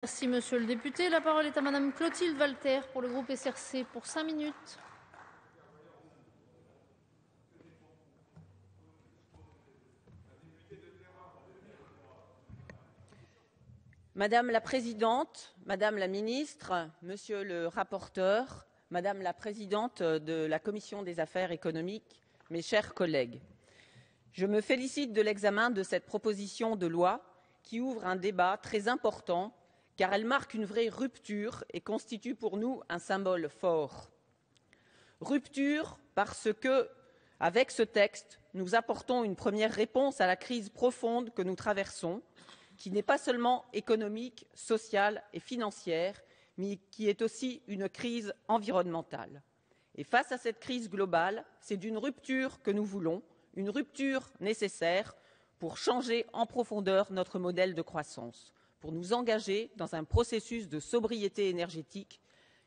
Merci, monsieur le député. La parole est à madame Clotilde Walter pour le groupe SRC pour 5 minutes. Madame la présidente, madame la ministre, monsieur le rapporteur, madame la présidente de la commission des affaires économiques, mes chers collègues, je me félicite de l'examen de cette proposition de loi qui ouvre un débat très important car elle marque une vraie rupture et constitue pour nous un symbole fort. Rupture parce que, avec ce texte, nous apportons une première réponse à la crise profonde que nous traversons, qui n'est pas seulement économique, sociale et financière, mais qui est aussi une crise environnementale. Et face à cette crise globale, c'est d'une rupture que nous voulons, une rupture nécessaire pour changer en profondeur notre modèle de croissance, pour nous engager dans un processus de sobriété énergétique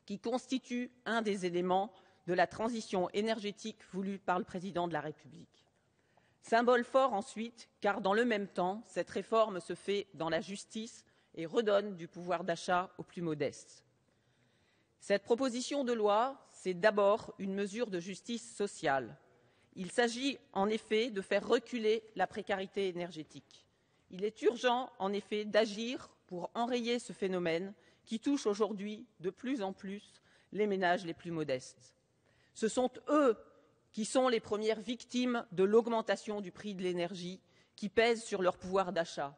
qui constitue un des éléments de la transition énergétique voulue par le président de la République. Symbole fort ensuite, car dans le même temps, cette réforme se fait dans la justice et redonne du pouvoir d'achat aux plus modestes. Cette proposition de loi, c'est d'abord une mesure de justice sociale. Il s'agit en effet de faire reculer la précarité énergétique. Il est urgent en effet d'agir pour enrayer ce phénomène qui touche aujourd'hui de plus en plus les ménages les plus modestes. Ce sont eux qui sont les premières victimes de l'augmentation du prix de l'énergie qui pèse sur leur pouvoir d'achat.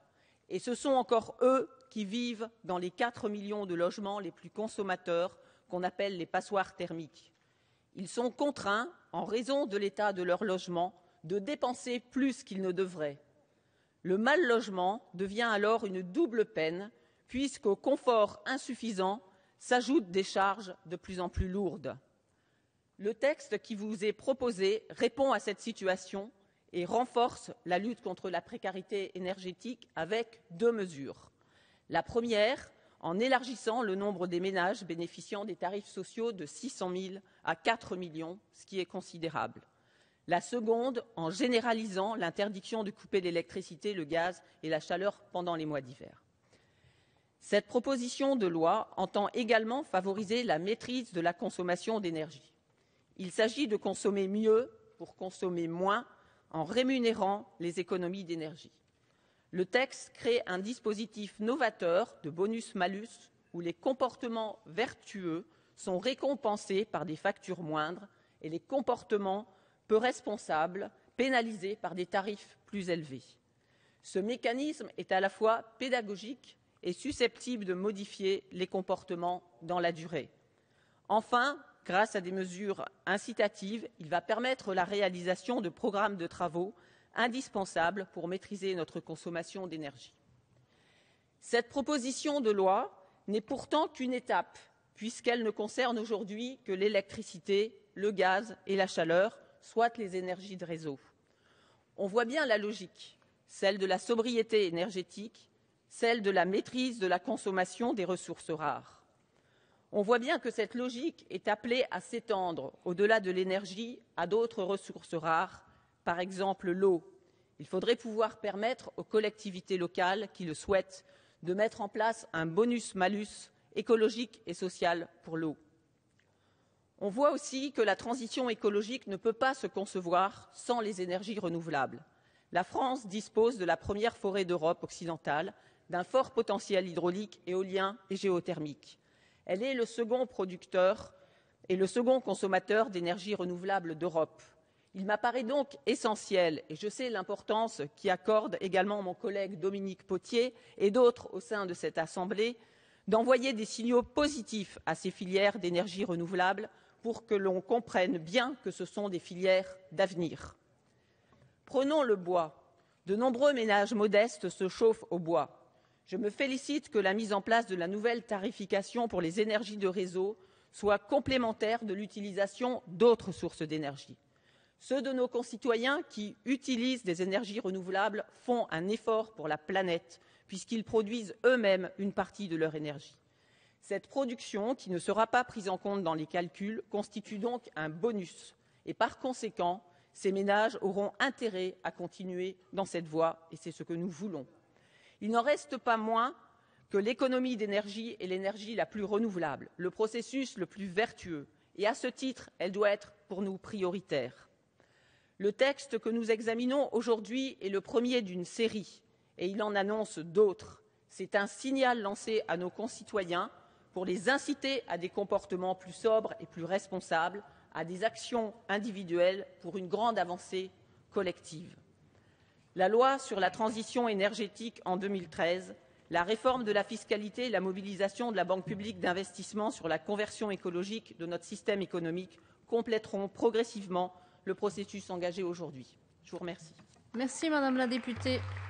Et ce sont encore eux qui vivent dans les 4 millions de logements les plus consommateurs qu'on appelle les passoires thermiques. Ils sont contraints, en raison de l'état de leur logement, de dépenser plus qu'ils ne devraient. Le mal logement devient alors une double peine, puisqu'au confort insuffisant s'ajoutent des charges de plus en plus lourdes. Le texte qui vous est proposé répond à cette situation et renforce la lutte contre la précarité énergétique avec 2 mesures. La première, en élargissant le nombre des ménages bénéficiant des tarifs sociaux de 600 000 à 4 millions, ce qui est considérable. La seconde, en généralisant l'interdiction de couper l'électricité, le gaz et la chaleur pendant les mois d'hiver. Cette proposition de loi entend également favoriser la maîtrise de la consommation d'énergie. Il s'agit de consommer mieux pour consommer moins en rémunérant les économies d'énergie. Le texte crée un dispositif novateur de bonus-malus où les comportements vertueux sont récompensés par des factures moindres et les comportements peu responsables pénalisés par des tarifs plus élevés. Ce mécanisme est à la fois pédagogique et susceptible de modifier les comportements dans la durée. Enfin, grâce à des mesures incitatives, il va permettre la réalisation de programmes de travaux indispensables pour maîtriser notre consommation d'énergie. Cette proposition de loi n'est pourtant qu'une étape, puisqu'elle ne concerne aujourd'hui que l'électricité, le gaz et la chaleur, soit les énergies de réseau. On voit bien la logique, celle de la sobriété énergétique, celle de la maîtrise de la consommation des ressources rares. On voit bien que cette logique est appelée à s'étendre au-delà de l'énergie à d'autres ressources rares, par exemple l'eau. Il faudrait pouvoir permettre aux collectivités locales qui le souhaitent de mettre en place un bonus-malus écologique et social pour l'eau. On voit aussi que la transition écologique ne peut pas se concevoir sans les énergies renouvelables. La France dispose de la première forêt d'Europe occidentale, d'un fort potentiel hydraulique, éolien et géothermique. Elle est le second producteur et le second consommateur d'énergie renouvelable d'Europe. Il m'apparaît donc essentiel, et je sais l'importance qu'y accorde également mon collègue Dominique Potier et d'autres au sein de cette Assemblée, d'envoyer des signaux positifs à ces filières d'énergie renouvelable pour que l'on comprenne bien que ce sont des filières d'avenir. Prenons le bois. De nombreux ménages modestes se chauffent au bois. Je me félicite que la mise en place de la nouvelle tarification pour les énergies de réseau soit complémentaire de l'utilisation d'autres sources d'énergie. Ceux de nos concitoyens qui utilisent des énergies renouvelables font un effort pour la planète, puisqu'ils produisent eux-mêmes une partie de leur énergie. Cette production, qui ne sera pas prise en compte dans les calculs, constitue donc un bonus. Et par conséquent, ces ménages auront intérêt à continuer dans cette voie, et c'est ce que nous voulons. Il n'en reste pas moins que l'économie d'énergie est l'énergie la plus renouvelable, le processus le plus vertueux, et à ce titre, elle doit être pour nous prioritaire. Le texte que nous examinons aujourd'hui est le premier d'une série, et il en annonce d'autres. C'est un signal lancé à nos concitoyens pour les inciter à des comportements plus sobres et plus responsables, à des actions individuelles pour une grande avancée collective. La loi sur la transition énergétique en 2013, la réforme de la fiscalité et la mobilisation de la Banque publique d'investissement sur la conversion écologique de notre système économique compléteront progressivement le processus engagé aujourd'hui. Je vous remercie. Merci Madame la députée.